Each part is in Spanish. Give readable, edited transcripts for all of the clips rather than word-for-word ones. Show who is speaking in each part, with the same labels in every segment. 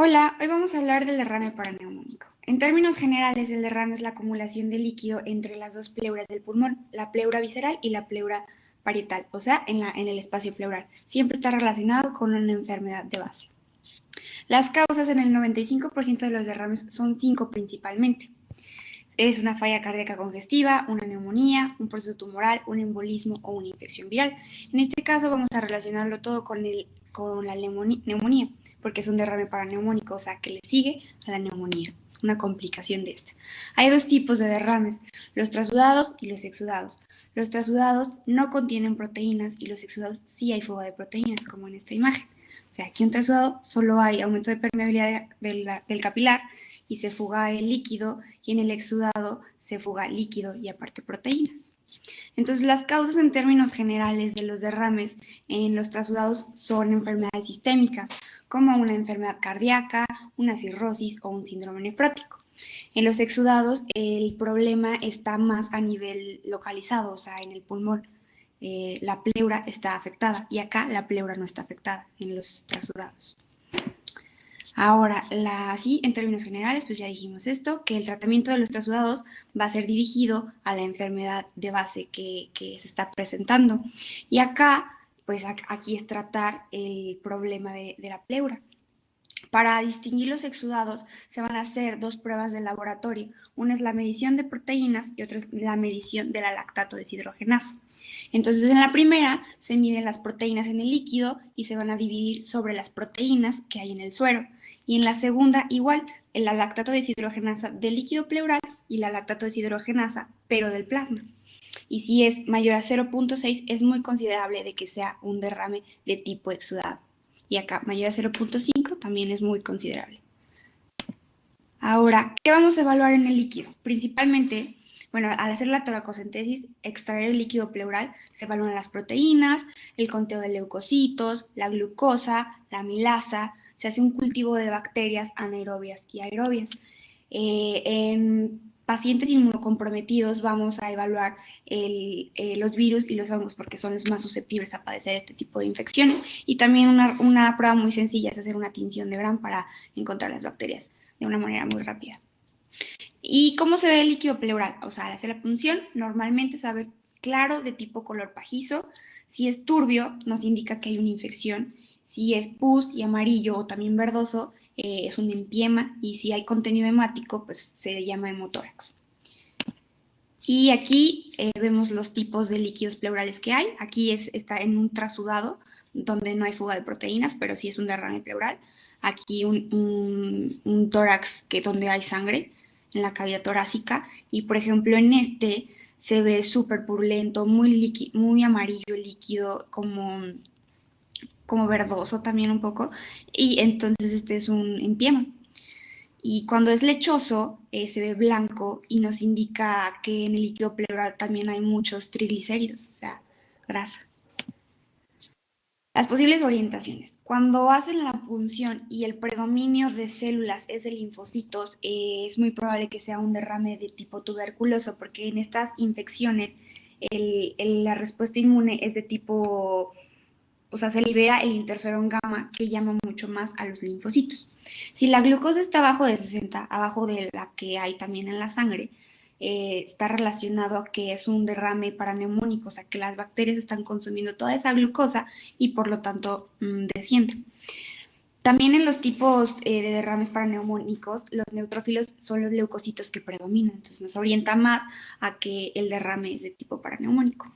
Speaker 1: Hola, hoy vamos a hablar del derrame paraneumónico. En términos generales, el derrame es la acumulación de líquido entre las dos pleuras del pulmón, la pleura visceral y la pleura parietal, o sea, en el espacio pleural. Siempre está relacionado con una enfermedad de base. Las causas en el 95% de los derrames son 5 principalmente. Es una falla cardíaca congestiva, una neumonía, un proceso tumoral, un embolismo o una infección viral. En este caso vamos a relacionarlo todo con la neumonía, porque es un derrame paraneumónico, o sea, que le sigue a la neumonía, una complicación de esta. Hay dos tipos de derrames, los trasudados y los exudados. Los trasudados no contienen proteínas y los exudados sí hay fuga de proteínas, como en esta imagen. O sea, aquí un trasudado solo hay aumento de permeabilidad del capilar y se fuga el líquido, y en el exudado se fuga líquido y aparte proteínas. Entonces, las causas en términos generales de los derrames en los trasudados son enfermedades sistémicas, como una enfermedad cardíaca, una cirrosis o un síndrome nefrótico. En los exudados, el problema está más a nivel localizado, o sea, en el pulmón. La pleura está afectada y acá la pleura no está afectada en los trasudados. Ahora, sí, en términos generales, pues ya dijimos esto, que el tratamiento de los trasudados va a ser dirigido a la enfermedad de base que se está presentando. Y acá, pues aquí es tratar el problema de la pleura. Para distinguir los exudados se van a hacer dos pruebas de laboratorio. Una es la medición de proteínas y otra es la medición de la lactato deshidrogenasa. Entonces, en la primera se miden las proteínas en el líquido y se van a dividir sobre las proteínas que hay en el suero. Y en la segunda, igual, la lactato deshidrogenasa del líquido pleural y la lactato deshidrogenasa, pero del plasma. Y si es mayor a 0.6, es muy considerable de que sea un derrame de tipo exudado. Y acá, mayor a 0.5, también es muy considerable. Ahora, ¿qué vamos a evaluar en el líquido? Principalmente, bueno, al hacer la toracocentesis, extraer el líquido pleural, se evalúan las proteínas, el conteo de leucocitos, la glucosa, la amilasa, se hace un cultivo de bacterias anaerobias y aerobias. En pacientes inmunocomprometidos vamos a evaluar los virus y los hongos porque son los más susceptibles a padecer este tipo de infecciones, y también una prueba muy sencilla es hacer una tinción de Gram para encontrar las bacterias de una manera muy rápida. ¿Y cómo se ve el líquido pleural? O sea, al hacer la punción, normalmente se ve claro de tipo color pajizo. Si es turbio, nos indica que hay una infección. Si es pus y amarillo o también verdoso, es un empiema. Y si hay contenido hemático, pues se llama hemotórax. Y aquí vemos los tipos de líquidos pleurales que hay. Aquí está en un trasudado, donde no hay fuga de proteínas, pero sí es un derrame pleural. Aquí un tórax donde hay sangre en la cavidad torácica. Y por ejemplo en este se ve súper purulento, muy amarillo el líquido, como verdoso también un poco. Y entonces este es un empiema. Y cuando es lechoso, se ve blanco y nos indica que en el líquido pleural también hay muchos triglicéridos, o sea, grasa. Las posibles orientaciones. Cuando hacen la punción y el predominio de células es de linfocitos, es muy probable que sea un derrame de tipo tuberculoso, porque en estas infecciones la respuesta inmune es de tipo, o sea, se libera el interferón gamma, que llama mucho más a los linfocitos. Si la glucosa está abajo de 60, abajo de la que hay también en la sangre, está relacionado a que es un derrame paraneumónico, o sea, que las bacterias están consumiendo toda esa glucosa y por lo tanto descienden. También en los tipos de derrames paraneumónicos, los neutrófilos son los leucocitos que predominan, entonces nos orienta más a que el derrame es de tipo paraneumónico.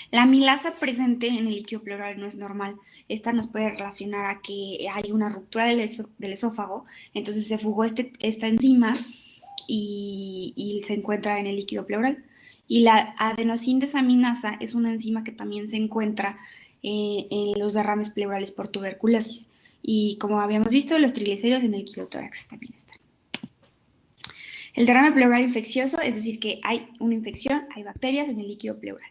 Speaker 1: La amilasa presente en el líquido pleural no es normal. Esta nos puede relacionar a que hay una ruptura del esófago, entonces se fugó esta enzima y se encuentra en el líquido pleural. Y la adenosíndesaminasa es una enzima que también se encuentra en los derrames pleurales por tuberculosis. Y como habíamos visto, los triglicéridos en el líquido tórax también están. El derrame pleural infeccioso, es decir, que hay una infección, hay bacterias en el líquido pleural.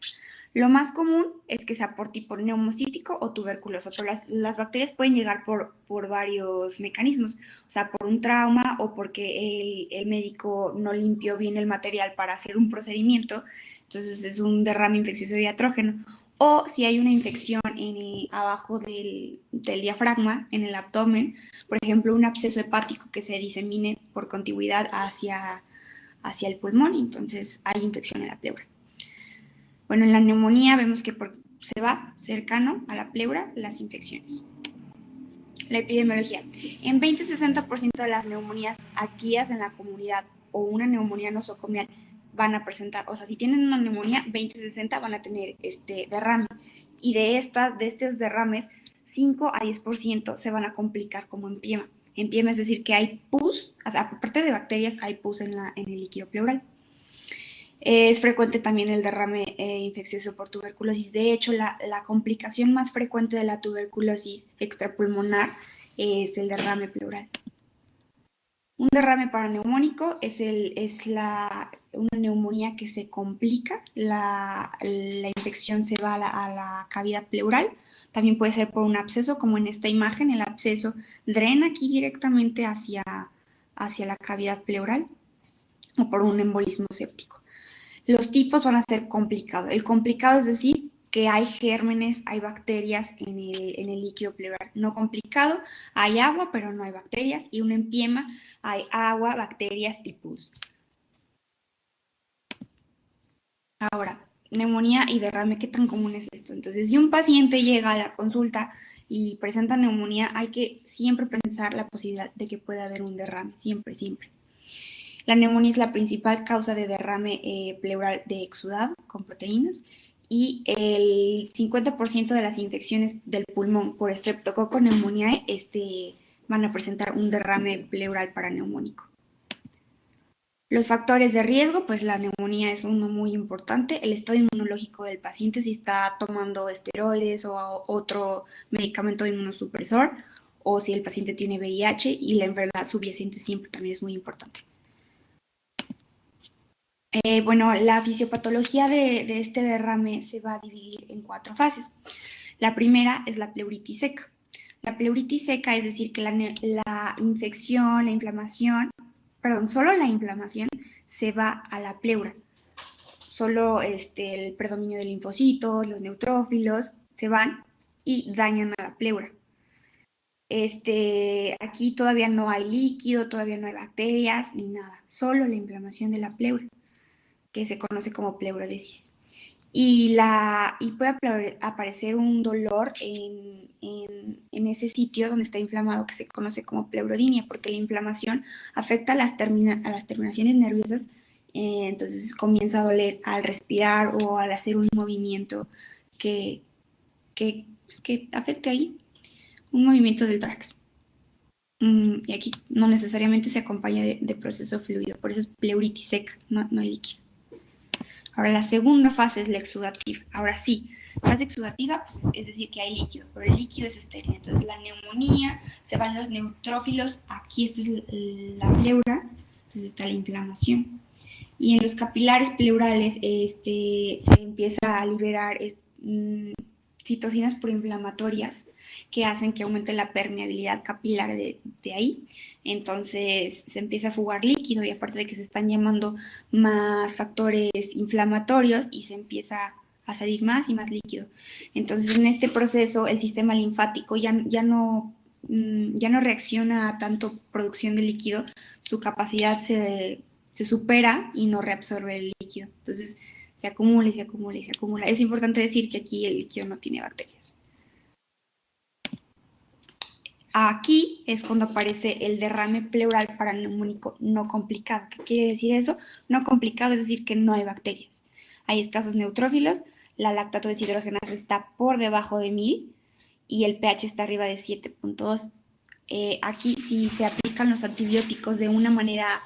Speaker 1: Lo más común es que sea por tipo neumocítico o tuberculoso, pero las bacterias pueden llegar por varios mecanismos, o sea, por un trauma o porque el médico no limpió bien el material para hacer un procedimiento, entonces es un derrame infeccioso diatrógeno, o si hay una infección abajo del diafragma, en el abdomen, por ejemplo, un absceso hepático que se disemine por contigüidad hacia el pulmón, entonces hay infección en la pleura. Bueno, en la neumonía vemos que se va cercano a la pleura las infecciones. La epidemiología. En 20-60% de las neumonías adquiridas en la comunidad o una neumonía nosocomial van a presentar, o sea, si tienen una neumonía, 20-60 van a tener derrame. Y de estos derrames, 5-10% se van a complicar como empiema. Empiema es decir que hay pus, o sea, aparte de bacterias, hay pus en el líquido pleural. Es frecuente también el derrame infeccioso por tuberculosis. De hecho, la complicación más frecuente de la tuberculosis extrapulmonar es el derrame pleural. Un derrame paraneumónico es una neumonía que se complica, la infección se va a la cavidad pleural. También puede ser por un absceso, como en esta imagen, el absceso drena aquí directamente hacia la cavidad pleural, o por un embolismo séptico. Los tipos van a ser complicados. El complicado es decir que hay gérmenes, hay bacterias en el líquido pleural. No complicado, hay agua, pero no hay bacterias. Y un empiema, hay agua, bacterias y pus. Ahora, neumonía y derrame, ¿qué tan común es esto? Entonces, si un paciente llega a la consulta y presenta neumonía, hay que siempre pensar la posibilidad de que pueda haber un derrame, siempre, siempre. La neumonía es la principal causa de derrame pleural de exudado con proteínas y el 50% de las infecciones del pulmón por Streptococcus pneumoniae van a presentar un derrame pleural paraneumónico. Los factores de riesgo, pues la neumonía es uno muy importante, el estado inmunológico del paciente, si está tomando esteroides o otro medicamento inmunosupresor, o si el paciente tiene VIH, y la enfermedad subyacente siempre también es muy importante. Bueno, la fisiopatología de este derrame se va a dividir en 4 fases. La primera es la pleuritis seca. La pleuritis seca es decir que la infección, la inflamación, perdón, solo la inflamación se va a la pleura. Solo el predominio de linfocitos, los neutrófilos se van y dañan a la pleura. Aquí todavía no hay líquido, todavía no hay bacterias ni nada, solo la inflamación de la pleura, que se conoce como pleurodesis. Y puede aparecer un dolor en ese sitio donde está inflamado, que se conoce como pleurodinia, porque la inflamación afecta a las terminaciones nerviosas, entonces comienza a doler al respirar o al hacer un movimiento que afecte ahí, un movimiento del tórax. Y aquí no necesariamente se acompaña de proceso fluido, por eso es pleuritis seca, no hay líquido. Ahora, la segunda fase es la exudativa. Ahora sí, fase exudativa, pues, es decir, que hay líquido, pero el líquido es estéril. Entonces, la neumonía, se van los neutrófilos, aquí esta es la pleura, entonces está la inflamación. Y en los capilares pleurales se empieza a liberar citocinas proinflamatorias que hacen que aumente la permeabilidad capilar de ahí. Entonces se empieza a fugar líquido y aparte de que se están llamando más factores inflamatorios y se empieza a salir más y más líquido. Entonces en este proceso el sistema linfático ya no reacciona a tanto producción de líquido, su capacidad se supera y no reabsorbe el líquido. Entonces se acumula y se acumula y se acumula. Es importante decir que aquí el líquido no tiene bacterias. Aquí es cuando aparece el derrame pleural paraneumónico no complicado. ¿Qué quiere decir eso? No complicado es decir que no hay bacterias. Hay escasos neutrófilos, la lactato deshidrogenasa está por debajo de 1000 y el pH está arriba de 7.2. Aquí si se aplican los antibióticos de una manera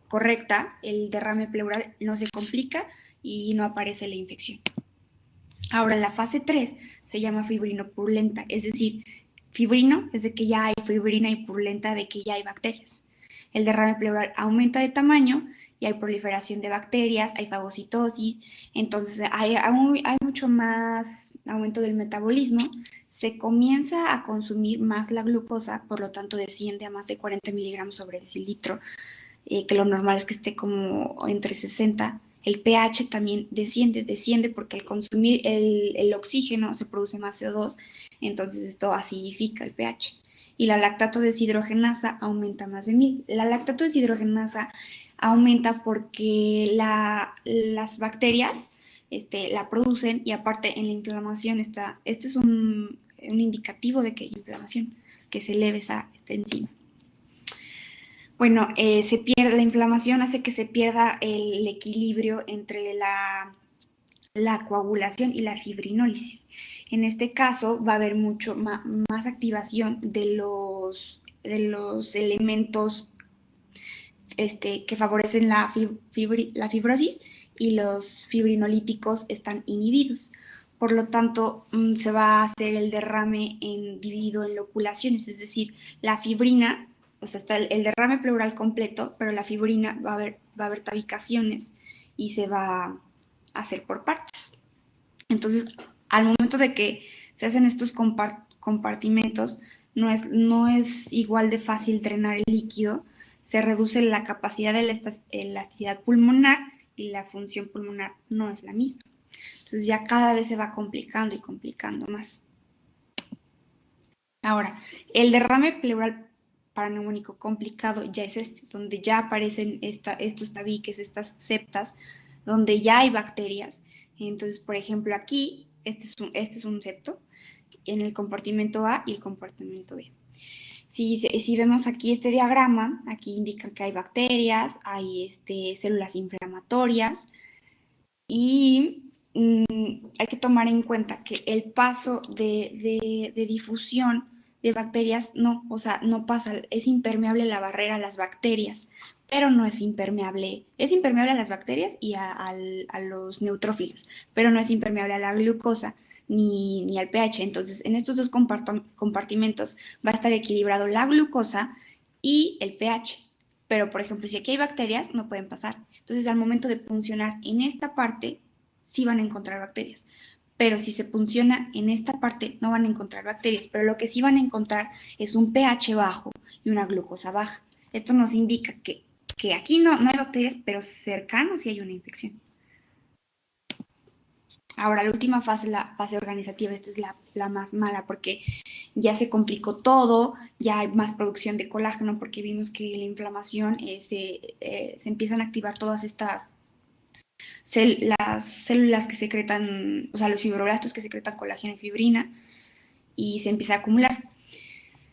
Speaker 1: correcta, el derrame pleural no se complica y no aparece la infección. Ahora, la fase 3 se llama fibrinopurulenta, es decir, fibrino es de que ya hay fibrina y purulenta de que ya hay bacterias. El derrame pleural aumenta de tamaño y hay proliferación de bacterias, hay fagocitosis, entonces hay mucho más aumento del metabolismo, se comienza a consumir más la glucosa, por lo tanto desciende a más de 40 miligramos sobre decilitro, que lo normal es que esté como entre 60. El pH también desciende porque al consumir el oxígeno se produce más CO2, entonces esto acidifica el pH. Y la lactato deshidrogenasa aumenta más de 1000. La lactato deshidrogenasa aumenta porque las bacterias la producen y aparte en la inflamación este es un indicativo de que hay inflamación, que se eleve esta enzima. Bueno, la inflamación hace que se pierda el equilibrio entre la coagulación y la fibrinólisis. En este caso va a haber mucho más activación de los elementos que favorecen la fibrosis y los fibrinolíticos están inhibidos. Por lo tanto, se va a hacer el derrame dividido en loculaciones, es decir, la fibrina, o sea, está el derrame pleural completo, pero la fibrina va a haber tabicaciones y se va a hacer por partes. Entonces, al momento de que se hacen estos compartimentos, no es igual de fácil drenar el líquido, se reduce la capacidad de la elasticidad pulmonar y la función pulmonar no es la misma. Entonces ya cada vez se va complicando y complicando más. Ahora, el derrame pleural paraneumónico complicado ya es donde ya aparecen estos tabiques, estas septas, donde ya hay bacterias. Entonces, por ejemplo, aquí, este es un septo en el compartimento A y el compartimento B. Si vemos aquí este diagrama, aquí indica que hay bacterias, hay células inflamatorias y hay que tomar en cuenta que el paso de difusión de bacterias no pasa, es impermeable a la barrera a las bacterias, pero no es impermeable a las bacterias y a los neutrófilos, pero no es impermeable a la glucosa ni al pH. Entonces, en estos dos compartimentos va a estar equilibrado la glucosa y el pH. Pero, por ejemplo, si aquí hay bacterias, no pueden pasar. Entonces, al momento de funcionar en esta parte, sí van a encontrar bacterias. Pero si se funciona en esta parte, no van a encontrar bacterias. Pero lo que sí van a encontrar es un pH bajo y una glucosa baja. Esto nos indica que aquí no hay bacterias, pero cercano sí hay una infección. Ahora, la última fase, la fase organizativa, esta es la más mala porque ya se complicó todo, ya hay más producción de colágeno porque vimos que la inflamación se empiezan a activar todas estas las células que secretan, o sea, los fibroblastos que secretan colágeno y fibrina y se empieza a acumular.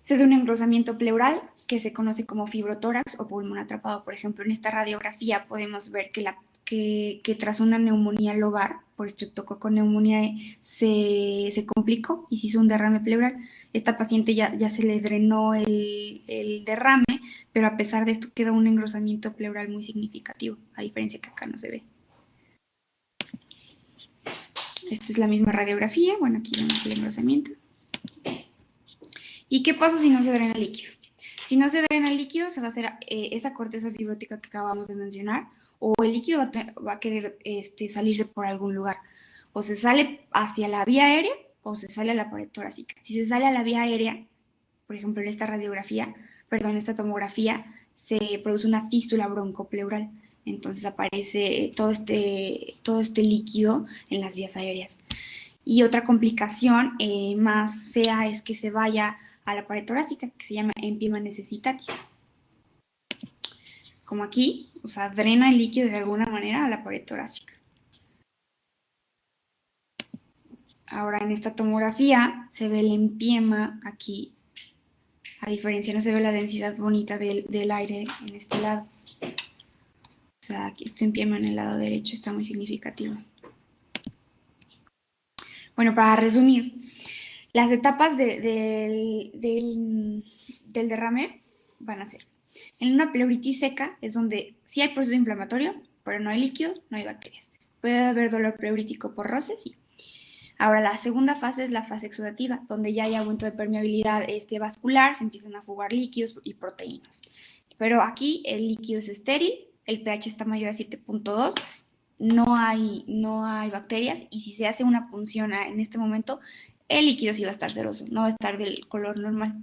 Speaker 1: Se hace un engrosamiento pleural que se conoce como fibrotórax o pulmón atrapado. Por ejemplo, en esta radiografía podemos ver que tras una neumonía lobar por streptococoneumonía se complicó y se hizo un derrame pleural. Esta paciente ya se le drenó el derrame, pero a pesar de esto queda un engrosamiento pleural muy significativo, a diferencia que acá no se ve. Esta es la misma radiografía. Bueno, aquí vemos el engrosamiento. ¿Y qué pasa si no se drena el líquido? Si no se drena el líquido, se va a hacer esa corteza fibrótica que acabamos de mencionar, o el líquido va a querer salirse por algún lugar. O se sale hacia la vía aérea o se sale a la pared torácica. Si se sale a la vía aérea, por ejemplo en esta tomografía, se produce una fístula broncopleural. Entonces aparece todo este líquido en las vías aéreas. Y otra complicación más fea es que se vaya a la pared torácica, que se llama empiema necessitatis. Como aquí, o sea, drena el líquido de alguna manera a la pared torácica. Ahora en esta tomografía se ve el empiema aquí. A diferencia, no se ve la densidad bonita del aire en este lado. O sea, aquí este empiema en el lado derecho está muy significativo. Bueno, para resumir, las etapas del derrame van a ser: en una pleuritis seca es donde sí hay proceso inflamatorio, pero no hay líquido, no hay bacterias. ¿Puede haber dolor pleurítico por roce? Sí. Ahora, la segunda fase es la fase exudativa, donde ya hay aumento de permeabilidad vascular, se empiezan a fugar líquidos y proteínas. Pero aquí el líquido es estéril, el pH está mayor a 7.2, no hay bacterias, y si se hace una punción en este momento, el líquido sí va a estar ceroso, no va a estar del color normal.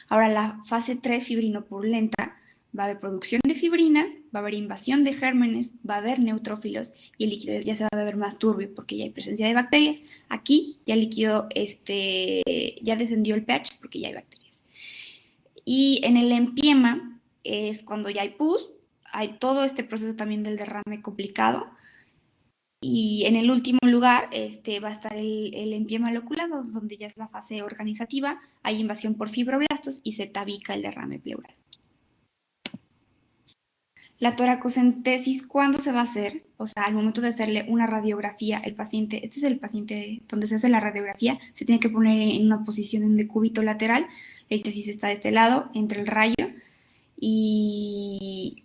Speaker 1: Ahora, la fase 3 fibrinopurulenta, va a haber producción de fibrina, va a haber invasión de gérmenes, va a haber neutrófilos y el líquido ya se va a ver más turbio porque ya hay presencia de bacterias. Aquí ya el líquido ya descendió el pH porque ya hay bacterias. Y en el empiema es cuando ya hay pus, hay todo este proceso también del derrame complicado. Y en el último lugar va a estar el empiema loculado, donde ya es la fase organizativa, hay invasión por fibroblastos y se tabica el derrame pleural. La toracocentesis, ¿cuándo se va a hacer? O sea, al momento de hacerle una radiografía, el paciente, este es el paciente donde se hace la radiografía, se tiene que poner en una posición en decúbito lateral, el tesis está de este lado, entre el rayo, y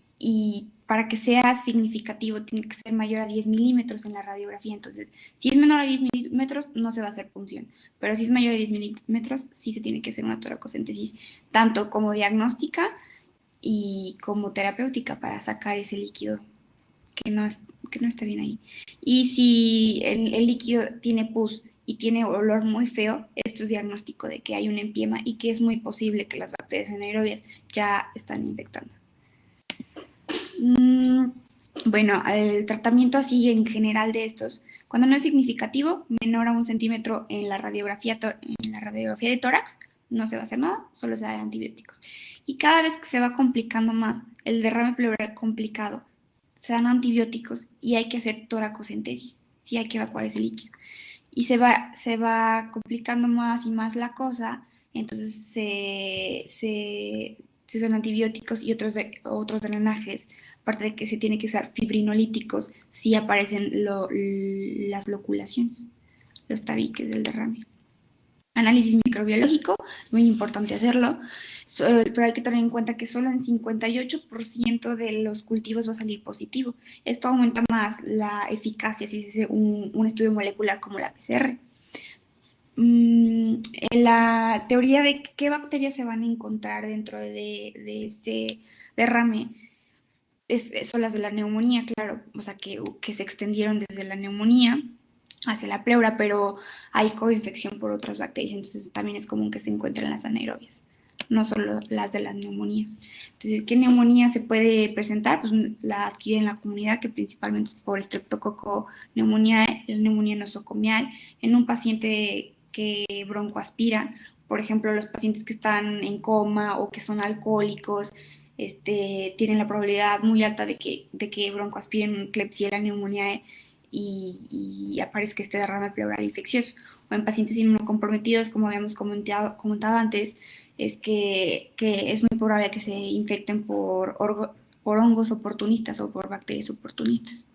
Speaker 1: para que sea significativo tiene que ser mayor a 10 milímetros en la radiografía. Entonces, si es menor a 10 milímetros, no se va a hacer punción, pero si es mayor a 10 milímetros, sí se tiene que hacer una toracocentesis, tanto como diagnóstica y como terapéutica para sacar ese líquido que no está bien ahí. Y si el líquido tiene pus y tiene olor muy feo, esto es diagnóstico de que hay un empiema y que es muy posible que las bacterias anaerobias ya están infectando. Bueno, el tratamiento así en general de estos, cuando no es significativo, menor a 1 centímetro en la radiografía de tórax, no se va a hacer nada, solo se dan antibióticos. Y cada vez que se va complicando más, el derrame pleural complicado, se dan antibióticos y hay que hacer toracocentesis, sí hay que evacuar ese líquido. Y se va complicando más y más la cosa, entonces se dan antibióticos y otros drenajes, aparte de que se tiene que usar fibrinolíticos si aparecen las loculaciones, los tabiques del derrame. Análisis microbiológico, muy importante hacerlo, pero hay que tener en cuenta que solo en 58% de los cultivos va a salir positivo. Esto aumenta más la eficacia si se hace un estudio molecular como la PCR. La teoría de qué bacterias se van a encontrar dentro de este derrame son las de la neumonía, claro, o sea, que se extendieron desde la neumonía hacia la pleura, pero hay coinfección por otras bacterias, entonces también es común que se encuentren las anaerobias, no solo las de las neumonías. Entonces, ¿qué neumonía se puede presentar? Pues la adquiere en la comunidad, que principalmente es por estreptococo neumonía, la neumonía nosocomial, en un paciente que broncoaspira, por ejemplo, los pacientes que están en coma o que son alcohólicos, tienen la probabilidad muy alta de que broncoaspiren Klebsiella neumonía y aparezca este derrame pleural infeccioso. O en pacientes inmunocomprometidos, como habíamos comentado antes, es que es muy probable que se infecten por hongos oportunistas o por bacterias oportunistas.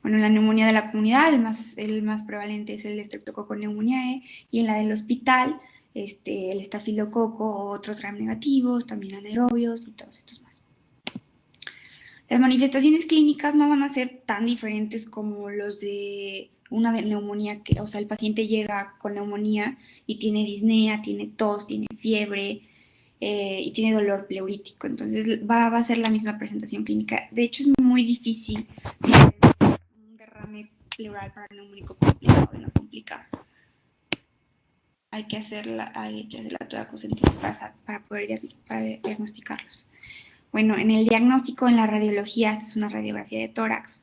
Speaker 1: Bueno, en la neumonía de la comunidad, el más prevalente es el Streptococcus pneumoniae, y en la del hospital, el estafilococo o otros gram negativos, también anaerobios y todos estos más. Las manifestaciones clínicas no van a ser tan diferentes como los de una de neumonía, o sea, el paciente llega con neumonía y tiene disnea, tiene tos, tiene fiebre y tiene dolor pleurítico. Entonces va a ser la misma presentación clínica. De hecho, es muy difícil un derrame pleural para neumónico complicado y no complicado. Hay que hacer la toracocentesis para poder diagnosticarlos. Bueno, en el diagnóstico, en la radiología, esta es una radiografía de tórax,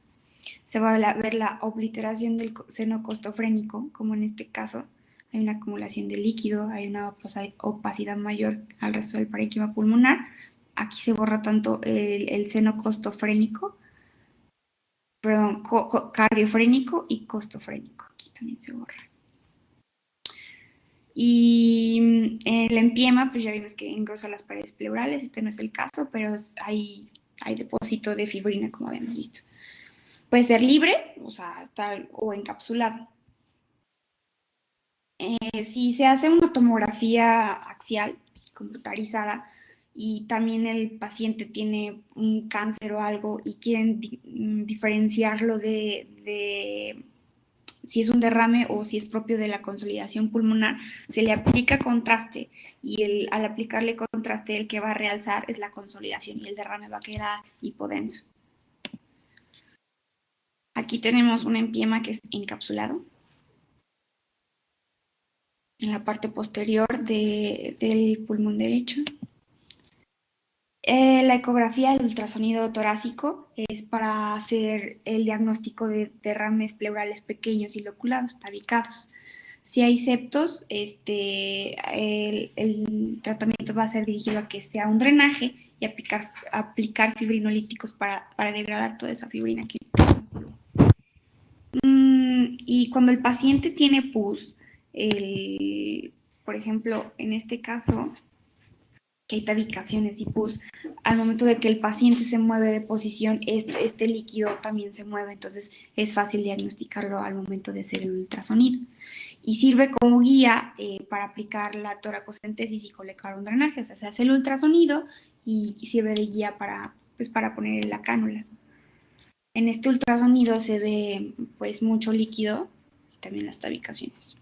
Speaker 1: se va a ver la obliteración del seno costofrénico, como en este caso hay una acumulación de líquido, hay una opacidad mayor al resto del parénquima pulmonar. Aquí se borra tanto el seno costofrénico, perdón, cardiofrénico y costofrénico. Aquí también se borra. Y el empiema, pues ya vimos que engrosa las paredes pleurales, este no es el caso, pero hay depósito de fibrina, como habíamos visto. Puede ser libre, o sea, o encapsulado. Si se hace una tomografía axial computarizada y también el paciente tiene un cáncer o algo y quieren diferenciarlo de si es un derrame o si es propio de la consolidación pulmonar, se le aplica contraste y al aplicarle contraste el que va a realzar es la consolidación y el derrame va a quedar hipodenso. Aquí tenemos un empiema que es encapsulado en la parte posterior del pulmón derecho. La ecografía, el ultrasonido torácico, es para hacer el diagnóstico de derrames pleurales pequeños y loculados, tabicados. Si hay septos, el tratamiento va a ser dirigido a que sea un drenaje y aplicar fibrinolíticos para degradar toda esa fibrina que no sirve. Y cuando el paciente tiene pus, por ejemplo, en este caso, que hay tabicaciones y pus, al momento de que el paciente se mueve de posición, este líquido también se mueve, entonces es fácil diagnosticarlo al momento de hacer el ultrasonido. Y sirve como guía para aplicar la toracocentesis y colocar un drenaje, o sea, se hace el ultrasonido y sirve de guía para poner la cánula. En este ultrasonido se ve pues mucho líquido y también las tabicaciones.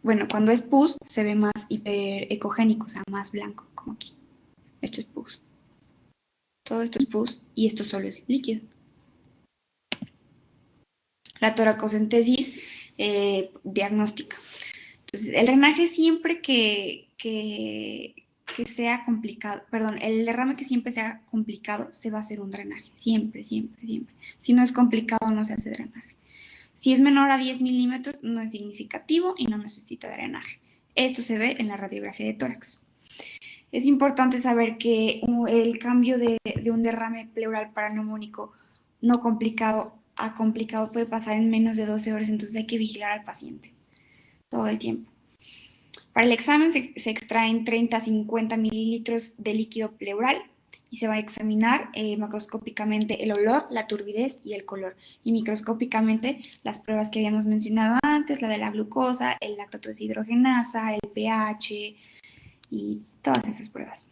Speaker 1: Bueno, cuando es pus se ve más hiperecogénico, o sea, más blanco, como aquí. Esto es pus. Todo esto es pus y esto solo es líquido. La toracocentesis diagnóstica. Entonces, el drenaje siempre que sea complicado, perdón, el derrame que siempre sea complicado, se va a hacer un drenaje. Siempre, siempre, siempre. Si no es complicado, no se hace drenaje. Si es menor a 10 milímetros, no es significativo y no necesita drenaje. Esto se ve en la radiografía de tórax. Es importante saber que el cambio de un derrame pleural paraneumónico no complicado a complicado puede pasar en menos de 12 horas, entonces hay que vigilar al paciente todo el tiempo. Para el examen se extraen 30 a 50 mililitros de líquido pleural y se va a examinar macroscópicamente el olor, la turbidez y el color. Y microscópicamente las pruebas que habíamos mencionado antes, la de la glucosa, el lactato deshidrogenasa, el pH y todas esas pruebas.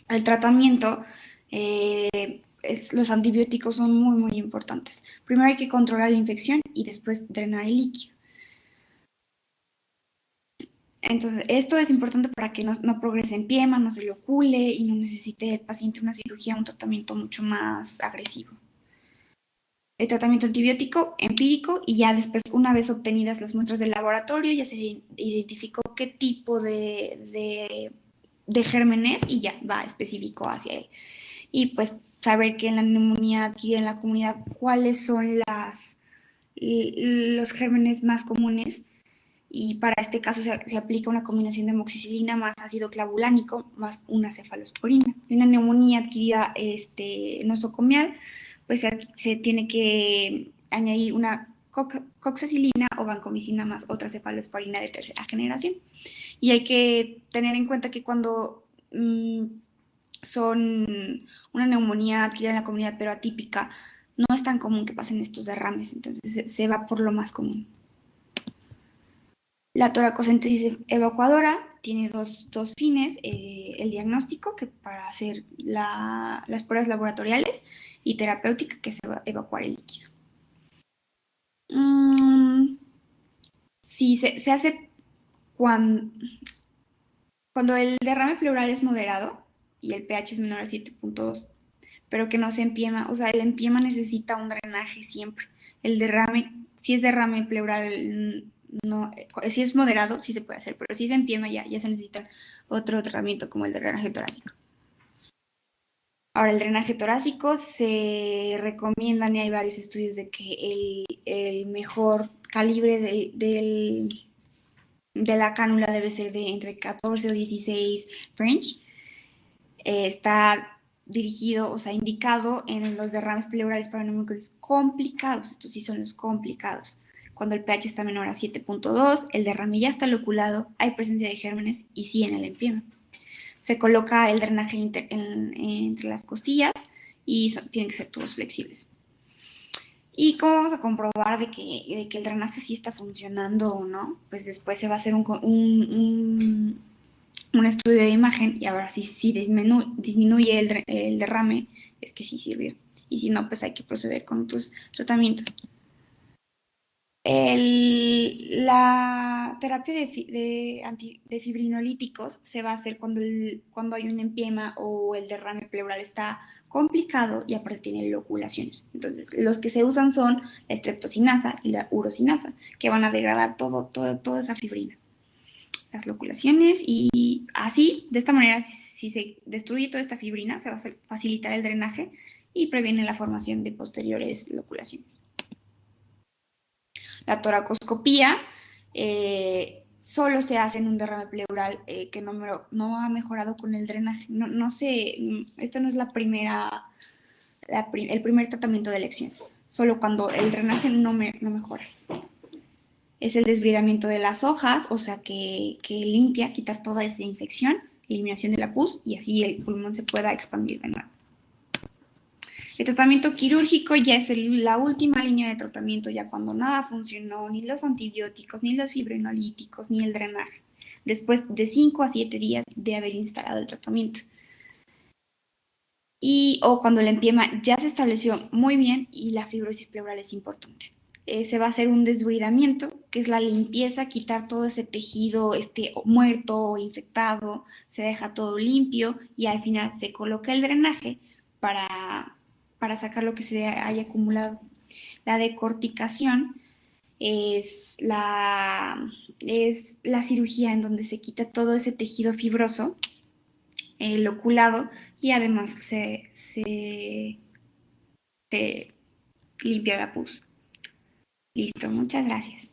Speaker 1: El tratamiento, los antibióticos son muy, muy importantes. Primero hay que controlar la infección y después drenar el líquido. Entonces, esto es importante para que no progrese en piema, no se lo ocule y no necesite el paciente una cirugía, un tratamiento mucho más agresivo. El tratamiento antibiótico empírico y ya después, una vez obtenidas las muestras del laboratorio, ya se identificó qué tipo de gérmenes y ya va específico hacia él. Y pues saber que en la neumonía aquí en la comunidad, cuáles son los gérmenes más comunes. Y para este caso se aplica una combinación de amoxicilina más ácido clavulánico más una cefalosporina. Y una neumonía adquirida nosocomial, pues se tiene que añadir una coxacilina o vancomicina más otra cefalosporina de tercera generación. Y hay que tener en cuenta que cuando son una neumonía adquirida en la comunidad pero atípica, no es tan común que pasen estos derrames, entonces se va por lo más común. La toracocentesis evacuadora tiene dos fines, el diagnóstico, que para hacer las pruebas laboratoriales, y terapéutica, que se va a evacuar el líquido. Si se hace cuando el derrame pleural es moderado y el pH es menor a 7.2, pero que no se empiema, o sea, el empiema necesita un drenaje siempre. El derrame, si es derrame pleural, no, si es moderado, sí se puede hacer, pero si se empiema ya se necesita otro tratamiento como el drenaje torácico. Ahora, el drenaje torácico se recomiendan y hay varios estudios de que el mejor calibre de la cánula debe ser de entre 14 o 16 French. Está dirigido, o sea, indicado en los derrames pleurales paraneumónicos complicados. Estos sí son los complicados. Cuando el pH está menor a 7.2, el derrame ya está loculado, hay presencia de gérmenes y sí en el empiema. Se coloca el drenaje entre las costillas y tienen que ser tubos flexibles. ¿Y cómo vamos a comprobar de que el drenaje sí está funcionando o no? Pues después se va a hacer un estudio de imagen y ahora sí disminuye el derrame, es que sí sirvió. Y si no, pues hay que proceder con otros tratamientos. La terapia de fibrinolíticos se va a hacer cuando hay un empiema o el derrame pleural está complicado y aparte tiene loculaciones. Entonces, los que se usan son la streptocinasa y la urosinasa, que van a degradar toda esa fibrina. las loculaciones y así, de esta manera, si se destruye toda esta fibrina, se va a facilitar el drenaje y previene la formación de posteriores loculaciones. La toracoscopía solo se hace en un derrame pleural que no ha mejorado con el drenaje. No sé, esta no es el primer tratamiento de elección, solo cuando el drenaje no mejora. Es el desbridamiento de las hojas, o sea que limpia, quitar toda esa infección, eliminación de la pus y así el pulmón se pueda expandir de nuevo. El tratamiento quirúrgico ya es la última línea de tratamiento, ya cuando nada funcionó, ni los antibióticos, ni los fibrinolíticos, ni el drenaje, después de 5 a 7 días de haber instalado el tratamiento. O cuando el empiema ya se estableció muy bien y la fibrosis pleural es importante. Se va a hacer un desbridamiento, que es la limpieza, quitar todo ese tejido muerto o infectado, se deja todo limpio y al final se coloca el drenaje para sacar lo que se haya acumulado. La decorticación es la cirugía en donde se quita todo ese tejido fibroso, el oculado, y además se limpia la pus. Listo, muchas gracias.